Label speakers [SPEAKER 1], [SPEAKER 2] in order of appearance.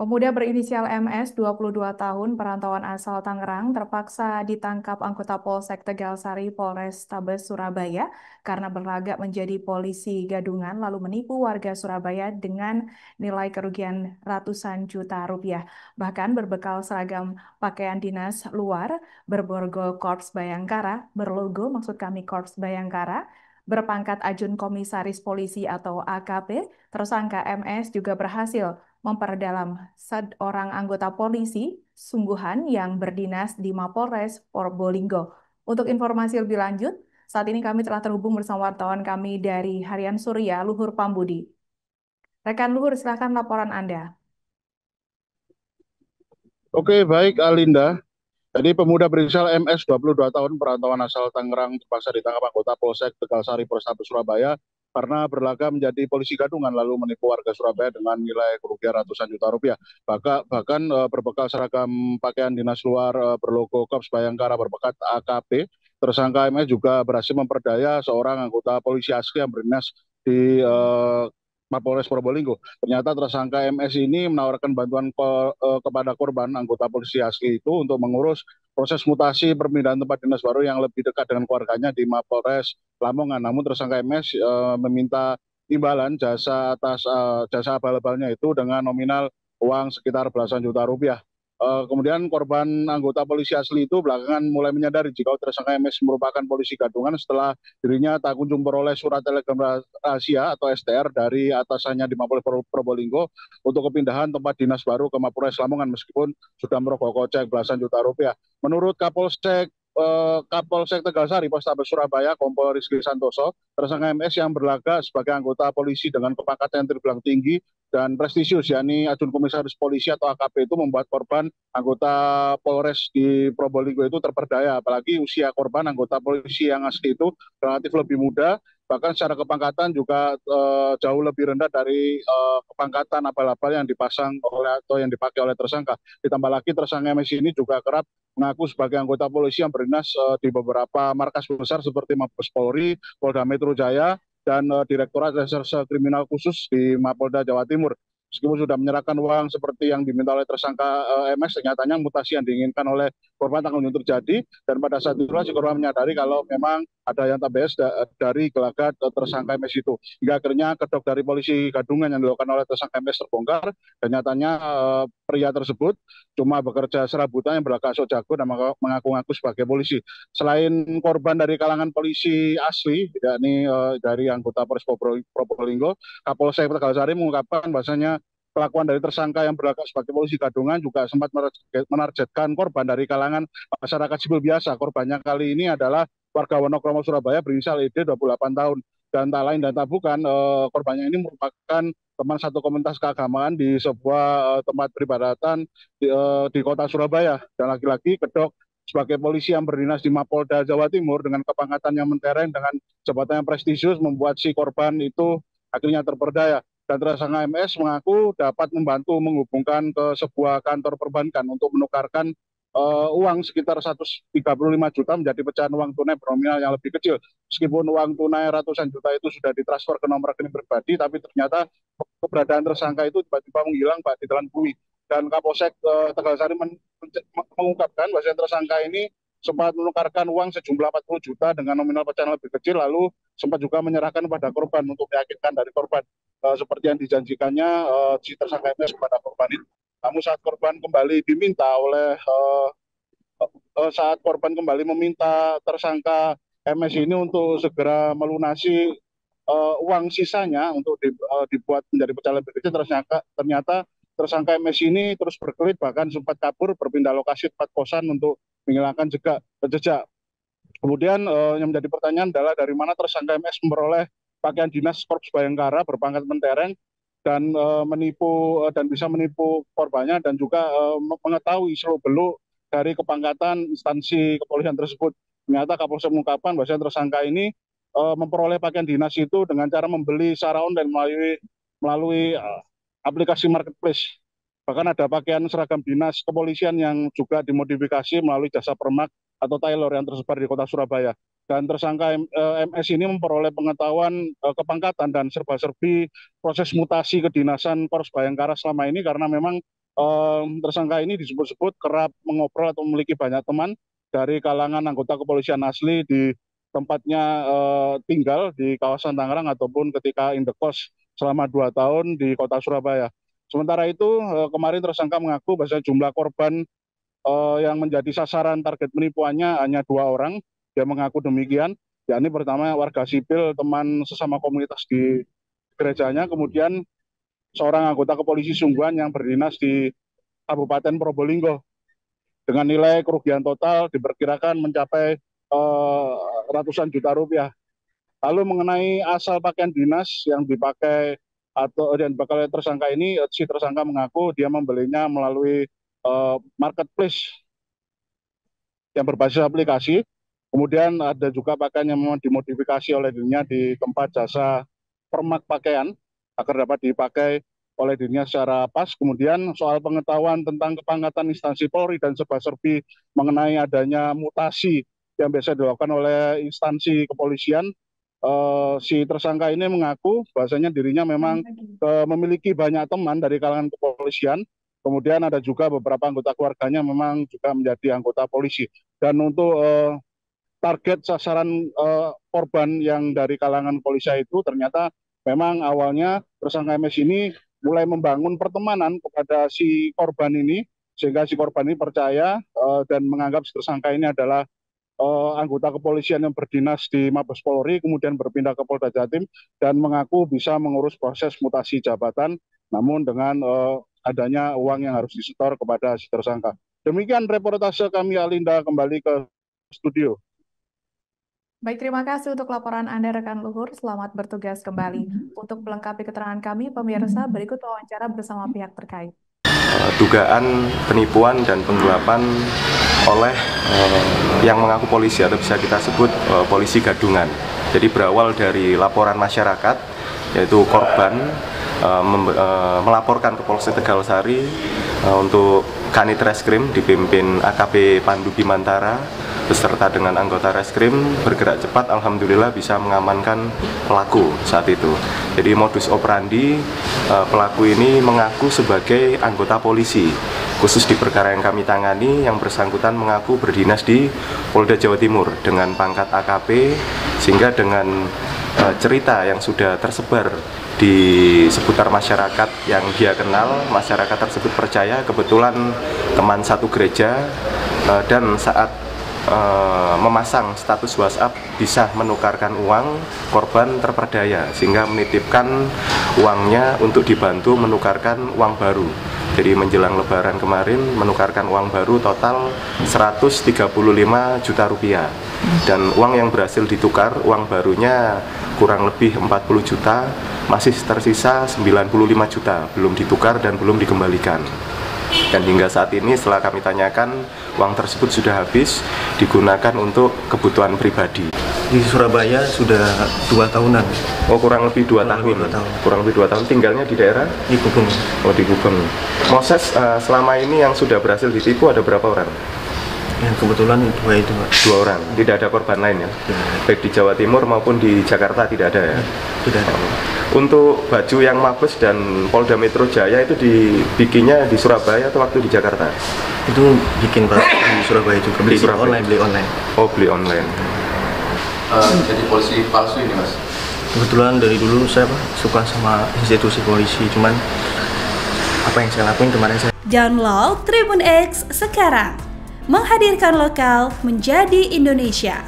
[SPEAKER 1] Pemuda berinisial MS, 22 tahun, perantauan asal Tangerang, terpaksa ditangkap anggota Polsek Tegalsari, Polrestabes Surabaya karena berlagak menjadi polisi gadungan lalu menipu warga Surabaya dengan nilai kerugian ratusan juta rupiah. Bahkan berbekal seragam pakaian dinas luar, berborgo Korps Bayangkara, berlogo maksud kami Korps Bayangkara, berpangkat Ajun Komisaris Polisi atau AKP, tersangka MS juga berhasil memperdalam seorang anggota polisi sungguhan yang berdinas di Mapolres Probolinggo. Untuk informasi lebih lanjut, saat ini kami telah terhubung bersama wartawan kami dari Harian Surya, Luhur Pambudi. Rekan Luhur, silakan laporan Anda.
[SPEAKER 2] Oke, baik Alinda. Jadi pemuda berinisial MS 22 tahun perantauan asal Tangerang terpaksa ditangkap anggota Polsek Tegalsari Polrestabes Surabaya karena berlagak menjadi polisi gadungan lalu menipu warga Surabaya dengan nilai kerugian ratusan juta rupiah. Bahkan berbekal seragam pakaian dinas luar berlogo Korps Bayangkara berpangkat AKP, tersangka MS juga berhasil memperdaya seorang anggota polisi asli yang berdinas di Mapolres Probolinggo. Ternyata tersangka MS ini menawarkan bantuan kepada korban anggota polisi asli itu untuk mengurus proses mutasi perpindahan tempat dinas baru yang lebih dekat dengan keluarganya di Mapolres Lamongan. Namun tersangka MS meminta imbalan jasa abal-abalnya itu dengan nominal uang sekitar belasan juta rupiah. Kemudian korban anggota polisi asli itu belakangan mulai menyadari jika tersangka MS merupakan polisi gadungan setelah dirinya tak kunjung beroleh surat telegram rahasia atau STR dari atasannya di Mapolres Probolinggo untuk kepindahan tempat dinas baru ke Mapolres Lamongan meskipun sudah merogoh kocek belasan juta rupiah. Menurut Kapolsek Tegalsari Polrestabes Surabaya, Kompol Rizky Santoso, tersangka MS yang berlaga sebagai anggota polisi dengan kepangkatan yang terbilang tinggi dan prestisius, yakni Ajun Komisaris Polisi atau AKP itu membuat korban anggota Polres di Probolinggo itu terperdaya. Apalagi usia korban anggota polisi yang asli itu relatif lebih muda, bahkan secara kepangkatan juga jauh lebih rendah dari kepangkatan abal-abal yang dipasang oleh atau yang dipakai oleh tersangka. Ditambah lagi tersangka MS ini juga kerap mengaku sebagai anggota polisi yang berdinas di beberapa markas besar seperti Mabes Polri, Polda Metro Jaya, dan Direktorat Reserse Kriminal Khusus di Mapolda Jawa Timur. Meskipun sudah menyerahkan uang seperti yang diminta oleh tersangka MS, ternyatanya mutasi yang diinginkan oleh korban tak kunjung terjadi. Dan pada saat itulah si korban menyadari kalau memang ada yang tak beres dari gelagat tersangka MS itu. Hingga akhirnya kedok dari polisi gadungan yang dilakukan oleh tersangka MS terbongkar. Dan nyatanya pria tersebut cuma bekerja serabutan yang berlagak sok jago dan mengaku-ngaku sebagai polisi. Selain korban dari kalangan polisi asli, yakni dari anggota Polres Probolinggo, Kapolsek Tegalsari mengungkapkan bahasanya kelakuan dari tersangka yang berlagak sebagai polisi gadungan juga sempat menargetkan korban dari kalangan masyarakat sipil biasa. Korbannya kali ini adalah warga Wonokromo Surabaya berinisial ED 28 tahun. Dan tak lain dan tak bukan, korbannya ini merupakan teman satu komunitas keagamaan di sebuah tempat peribadatan di kota Surabaya. Dan lagi-lagi kedok sebagai polisi yang berdinas di Mapolda Jawa Timur dengan kepangkatan yang mentereng dengan jabatan yang prestisius membuat si korban itu akhirnya terperdaya. Dan tersangka MS mengaku dapat membantu menghubungkan ke sebuah kantor perbankan untuk menukarkan uang sekitar 135 juta menjadi pecahan uang tunai bernominal yang lebih kecil. Meskipun uang tunai ratusan juta itu sudah ditransfer ke nomor rekening pribadi, tapi ternyata keberadaan tersangka itu tiba-tiba menghilang Pak di telan bumi. Dan Kapolsek Tegalsari mengungkapkan bahwa tersangka ini sempat menukarkan uang sejumlah 40 juta dengan nominal pecahan lebih kecil, lalu sempat juga menyerahkan kepada korban untuk meyakinkan dari korban seperti yang dijanjikannya si tersangka MS kepada korban itu. Namun saat korban kembali diminta oleh saat korban kembali meminta tersangka MS ini untuk segera melunasi uang sisanya untuk dibuat menjadi pecahan lebih kecil, ternyata tersangka MS ini terus berkelit bahkan sempat kabur berpindah lokasi tempat kosan untuk menghilangkan jejak. Kemudian yang menjadi pertanyaan adalah dari mana tersangka MS memperoleh pakaian dinas Korps Bayangkara berpangkat mentereng dan menipu dan bisa menipu korbannya dan juga mengetahui seluk-beluk dari kepangkatan instansi kepolisian tersebut. Ternyata Kapolsek mengungkapkan bahwa tersangka ini memperoleh pakaian dinas itu dengan cara membeli secara online melalui aplikasi marketplace. Bahkan ada pakaian seragam dinas kepolisian yang juga dimodifikasi melalui jasa permak atau tailor yang tersebar di kota Surabaya. Dan tersangka MS ini memperoleh pengetahuan kepangkatan dan serba-serbi proses mutasi kedinasan Korps Bayangkara selama ini karena memang tersangka ini disebut-sebut kerap mengobrol atau memiliki banyak teman dari kalangan anggota kepolisian asli di tempatnya tinggal di kawasan Tangerang ataupun ketika indekos selama 2 tahun di kota Surabaya. Sementara itu kemarin tersangka mengaku bahwa jumlah korban yang menjadi sasaran target penipuannya hanya 2 orang. Dia mengaku demikian, yakni pertama warga sipil, teman sesama komunitas di gerejanya, kemudian seorang anggota kepolisi sungguhan yang berdinas di Kabupaten Probolinggo dengan nilai kerugian total diperkirakan mencapai ratusan juta rupiah. Lalu mengenai asal pakaian dinas yang dipakai atau yang bakal tersangka ini, si tersangka mengaku dia membelinya melalui marketplace yang berbasis aplikasi. Kemudian ada juga pakaian yang memang dimodifikasi oleh dirinya di tempat jasa permak pakaian agar dapat dipakai oleh dirinya secara pas. Kemudian soal pengetahuan tentang kepangkatan instansi Polri dan serba-serbi mengenai adanya mutasi yang biasa dilakukan oleh instansi kepolisian, si tersangka ini mengaku bahwasanya dirinya memang memiliki banyak teman dari kalangan kepolisian. Kemudian ada juga beberapa anggota keluarganya memang juga menjadi anggota polisi. Dan untuk target sasaran korban yang dari kalangan polisi itu ternyata memang awalnya tersangka MS ini mulai membangun pertemanan kepada si korban ini, sehingga si korban ini percaya dan menganggap si tersangka ini adalah anggota kepolisian yang berdinas di Mabes Polri, kemudian berpindah ke Polda Jatim dan mengaku bisa mengurus proses mutasi jabatan, namun dengan adanya uang yang harus disetor kepada si tersangka. Demikian reportase kami, Alinda, kembali ke studio.
[SPEAKER 1] Baik, terima kasih untuk laporan Anda, rekan Luhur. Selamat bertugas kembali. Untuk melengkapi keterangan kami, pemirsa, berikut wawancara bersama pihak terkait.
[SPEAKER 3] Dugaan penipuan dan penggelapan oleh yang mengaku polisi atau bisa kita sebut polisi gadungan. Jadi berawal dari laporan masyarakat, yaitu korban melaporkan ke Polsek Tegalsari untuk Kanit Reskrim dipimpin AKP Pandu Bimantara beserta dengan anggota Reskrim bergerak cepat, alhamdulillah bisa mengamankan pelaku saat itu. Jadi modus operandi pelaku ini mengaku sebagai anggota polisi. Khusus di perkara yang kami tangani, yang bersangkutan mengaku berdinas di Polda Jawa Timur dengan pangkat AKP, sehingga dengan cerita yang sudah tersebar di seputar masyarakat yang dia kenal, masyarakat tersebut percaya kebetulan teman satu gereja dan saat memasang status WhatsApp bisa menukarkan uang, korban terperdaya sehingga menitipkan uangnya untuk dibantu menukarkan uang baru. Jadi menjelang Lebaran kemarin menukarkan uang baru total 135 juta rupiah. Dan uang yang berhasil ditukar, uang barunya kurang lebih 40 juta, masih tersisa 95 juta, belum ditukar dan belum dikembalikan. Dan hingga saat ini setelah kami tanyakan, uang tersebut sudah habis digunakan untuk kebutuhan pribadi.
[SPEAKER 4] Di Surabaya sudah 2 tahunan.
[SPEAKER 3] Oh, kurang lebih 2 tahun. Kurang lebih 2 tahun. Tinggalnya di daerah?
[SPEAKER 4] Di Gubeng.
[SPEAKER 3] Oh, di Gubeng. Moses, selama ini yang sudah berhasil ditipu ada berapa orang?
[SPEAKER 4] Ya, kebetulan 2 itu, Pak.
[SPEAKER 3] 2 orang. Tidak ada korban lain ya? Baik di Jawa Timur maupun di Jakarta tidak ada ya?
[SPEAKER 4] Tidak ada.
[SPEAKER 3] Untuk baju yang Mabes dan Polda Metro Jaya itu dibikinnya di Surabaya atau waktu di Jakarta?
[SPEAKER 4] Itu bikin, Pak, di Surabaya juga. Beli online.
[SPEAKER 3] Oh, beli online.
[SPEAKER 5] Jadi polisi palsu ini, Mas?
[SPEAKER 4] Kebetulan dari dulu saya, Pak, suka sama institusi polisi, cuman apa yang saya lakuin kemarin saya.
[SPEAKER 6] Download Tribun X sekarang, menghadirkan lokal menjadi Indonesia.